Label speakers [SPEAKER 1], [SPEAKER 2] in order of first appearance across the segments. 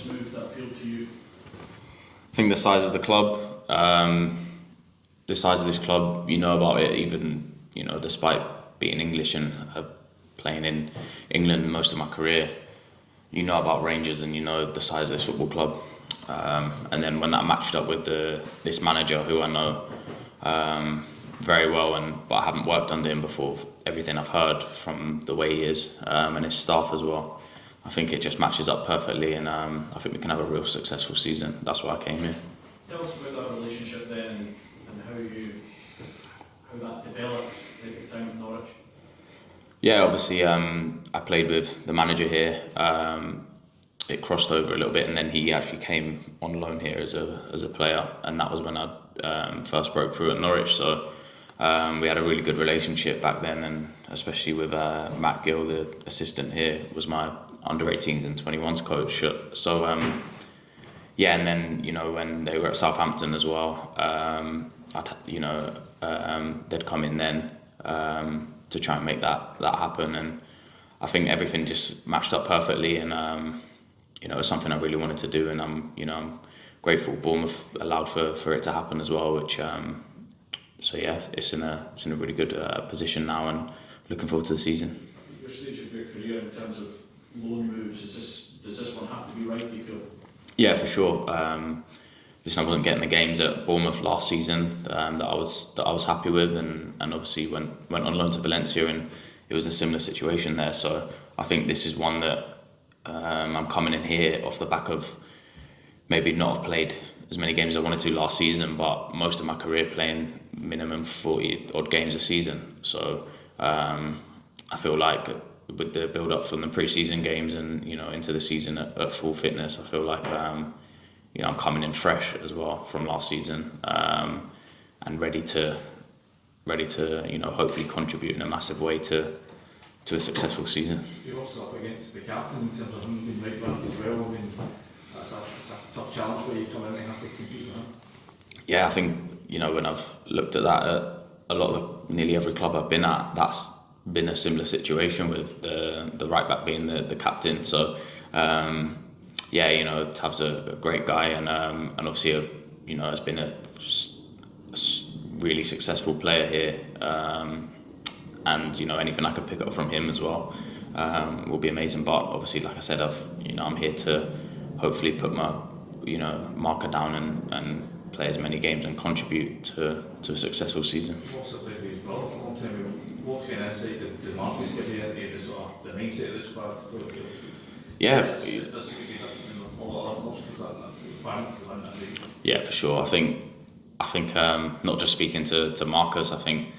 [SPEAKER 1] move that appealed to you?
[SPEAKER 2] I think the size of the club, the size of this club, you know about it even, despite being English and playing in England most of my career, you know about Rangers and you know the size of this football club. And then when that matched up with this manager who I know very well, but I haven't worked under him before, everything I've heard from the way he is and his staff as well, I think it just matches up perfectly, and I think we can have a real successful season. That's why I came here.
[SPEAKER 1] Tell us about that relationship then, and how that developed at the time at Norwich.
[SPEAKER 2] Yeah, obviously I played with the manager here. It crossed over a little bit, and then he actually came on loan here as a player, and that was when I first broke through at Norwich. So we had a really good relationship back then, and especially with Matt Gill, the assistant here, was my under-18s and 21s coach. So yeah, and then when they were at Southampton as well, they'd come in then to try and make that happen, and I think everything just matched up perfectly, and it's something I really wanted to do, and I'm grateful Bournemouth allowed for it to happen as well, which so yeah, it's in a really good position now, and looking forward to the season.
[SPEAKER 1] Your stage of your career in terms of loan moves, does this one have to be right, do you feel?
[SPEAKER 2] Yeah, for sure. Listen, I wasn't getting the games at Bournemouth last season that I was happy with, and obviously went on loan to Valencia, and it was a similar situation there. So I think this is one that I'm coming in here off the back of maybe not have played as many games as I wanted to last season, but most of my career playing minimum 40 odd games a season. So I feel like with the build up from the pre-season games and into the season at full fitness, I feel like I'm coming in fresh as well from last season, and ready to hopefully contribute in a massive way to a successful season.
[SPEAKER 1] You're also up against the captain in terms of him being right back as well. I mean, that's a tough challenge where you come in and have to compete with him.
[SPEAKER 2] Yeah, I think when I've looked at that at nearly every club I've been at, that's been a similar situation with the right back being the captain. So yeah, Tav's a great guy, and obviously has been a really successful player here, and anything I could pick up from him as well will be amazing. But obviously, like I said, I'm here to hopefully put my marker down and play as many games and contribute to a successful season.
[SPEAKER 1] Also played with his brother for a long time. What kind of insight did Marcus give you into the mindset of the squad?
[SPEAKER 2] Yeah. Yeah, for sure. I think not just speaking to Marcus. I think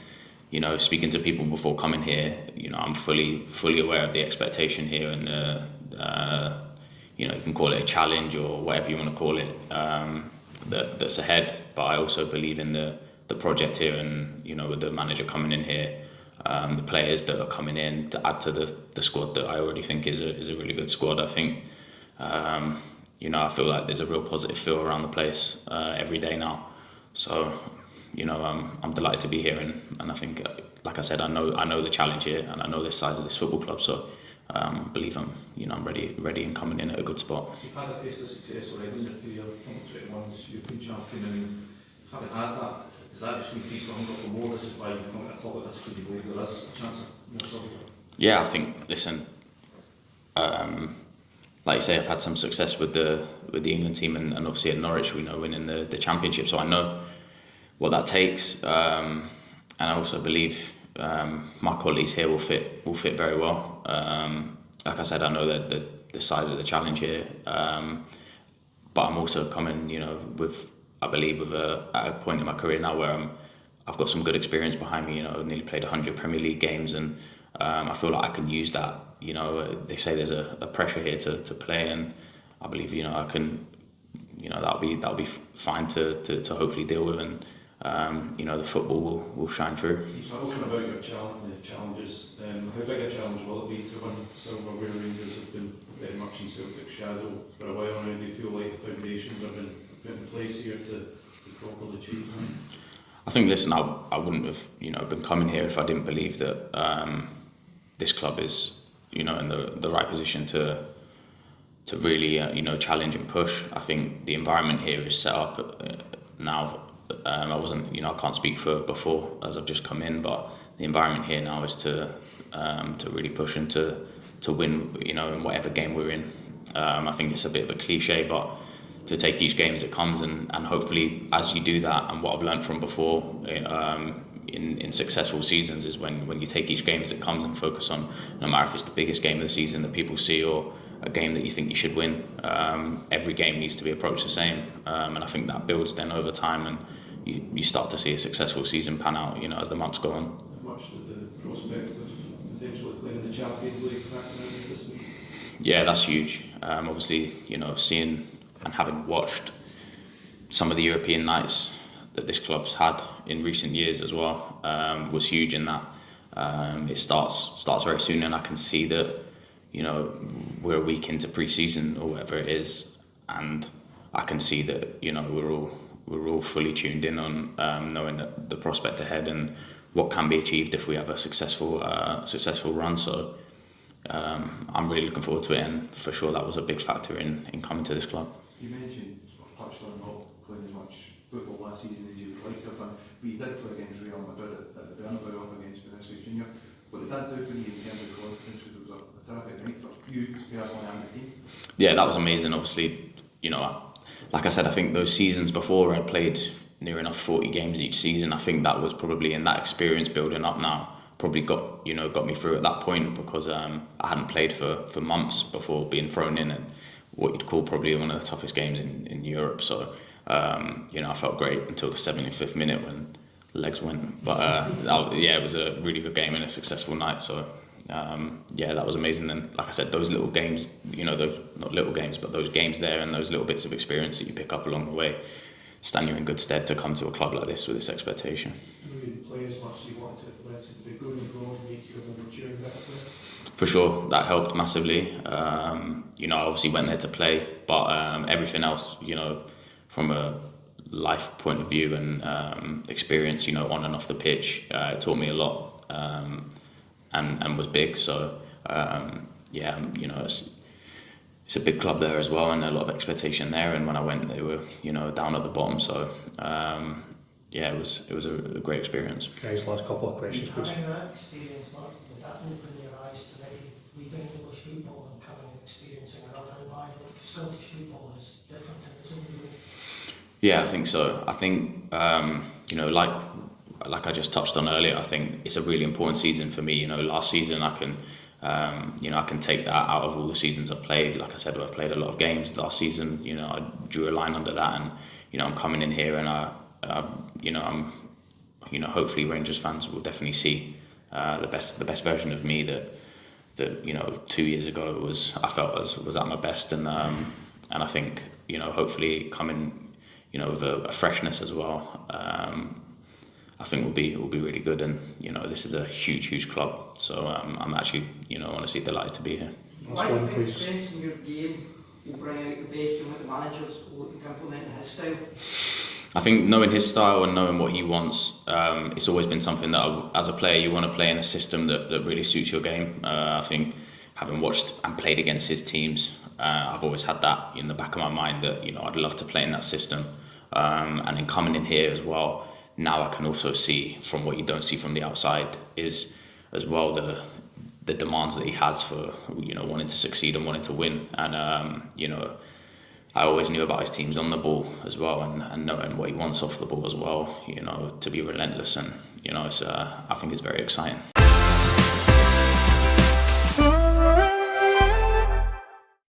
[SPEAKER 2] speaking to people before coming here. I'm fully aware of the expectation here, and you can call it a challenge or whatever you want to call it, that's ahead. But I also believe in the project here, and with the manager coming in here, the players that are coming in to add to the squad that I already think is a really good squad. I think I feel like there's a real positive feel around the place every day now. So I'm delighted to be here, and I think, like I said, I know the challenge here, and I know the size of this football club. So I believe I'm ready and coming in at a good spot.
[SPEAKER 1] You've had a taste of success already in your career, 21's European champion. I mean, having had that, does that just increase the hunger for more? This is why you've come to the top of this, because you believe there is a chance of more silver?
[SPEAKER 2] Yeah, I think, listen, like you say, I've had some success with the England team, and obviously at Norwich we know winning the championship, so I know what that takes, and I also believe my qualities here will fit very well. Like I said, I know that the size of the challenge here, but I'm also coming, I believe at a point in my career now where I've got some good experience behind me. I've nearly played 100 Premier League games, and I feel like I can use that. They say there's a pressure here to play, and I believe I can. That'll be fine to hopefully deal with, and the football will shine through.
[SPEAKER 1] You've spoken about your challenges. How big a challenge will it be to win silver, where Rangers have been very much in Celtic's shadow for a while now? Do you feel like the foundations have been put in place here to properly achieve that?
[SPEAKER 2] I think, listen, I wouldn't have been coming here if I didn't believe that this club is in the right position to really challenge and push. I think the environment here is set up now. I wasn't, I can't speak for before as I've just come in, but the environment here now is to really push and to win, in whatever game we're in. I think it's a bit of a cliche, but to take each game as it comes, and hopefully as you do that, and what I've learned from before in successful seasons is when you take each game as it comes and focus on, no matter if it's the biggest game of the season that people see or a game that you think you should win, every game needs to be approached the same, and I think that builds then over time, and you start to see a successful season pan out, as the months go on.
[SPEAKER 1] Much with the prospect of potentially playing the Champions League factoring this week.
[SPEAKER 2] Yeah, that's huge. Obviously, seeing and having watched some of the European nights that this club's had in recent years as well was huge in that. It starts very soon, and I can see that we're a week into pre-season or whatever it is, and I can see that we're all fully tuned in on knowing that the prospect ahead and what can be achieved if we have a successful run. So I'm really looking forward to it, and for sure that was a big factor in coming to this club.
[SPEAKER 1] You mentioned, or touched on, not playing as much football last season as you would like to have done, but you did play against Real Madrid at the Bernabeu, up against Vinicius Junior. What did that do for you in terms of confidence? It was a terrific night for you personally and the team.
[SPEAKER 2] Yeah, that was amazing. Obviously, like I said, I think those seasons before I played near enough 40 games each season. I think that was probably, in that experience building up now, probably got me through at that point, because I hadn't played for months before being thrown in, and what you'd call probably one of the toughest games in Europe. So I felt great until the 75th minute when the legs went. But it was a really good game and a successful night. So that was amazing. And like I said, those little games, those not little games, but those games there and those little bits of experience that you pick up along the way stand you in good stead to come to a club like this with this expectation.
[SPEAKER 3] You didn't play as much as you wanted to, led to go and grow and make you a more mature and better player.
[SPEAKER 2] For sure, that helped massively. I obviously went there to play, but everything else, from a life point of view and experience, on and off the pitch, it taught me a lot and was big. So it's a big club there as well, and a lot of expectation there. And when I went, they were down at the bottom. So it was a great experience.
[SPEAKER 3] Guys, last couple of questions, please.
[SPEAKER 4] Having that experience, Martin, did that open your eyes to maybe leaving English football and coming and experiencing another environment? Because Scottish football is different in its own way.
[SPEAKER 2] Yeah, I think so. I think like I just touched on earlier, I think it's a really important season for me. Last season I can I can take that out of all the seasons I've played. Like I said, I've played a lot of games last season. I drew a line under that, and I'm coming in here, and I'm hopefully Rangers fans will definitely see the best version of me that 2 years ago I felt was at my best, and I think hopefully coming with a freshness as well. I think will be really good, and this is a huge club, so I'm actually honestly delighted to be here.
[SPEAKER 4] Why do you think the strengths in your game will bring out the best from what the manager's looking to implement in his style?
[SPEAKER 2] I think knowing his style and knowing what he wants, it's always been something that as a player you want to play in a system that really suits your game. I think having watched and played against his teams, I've always had that in the back of my mind that I'd love to play in that system, and then coming in here as well. Now I can also see, from what you don't see from the outside, is as well the demands that he has for wanting to succeed and wanting to win. And I always knew about his teams on the ball as well, and knowing what he wants off the ball as well. To be relentless, and I think it's very exciting.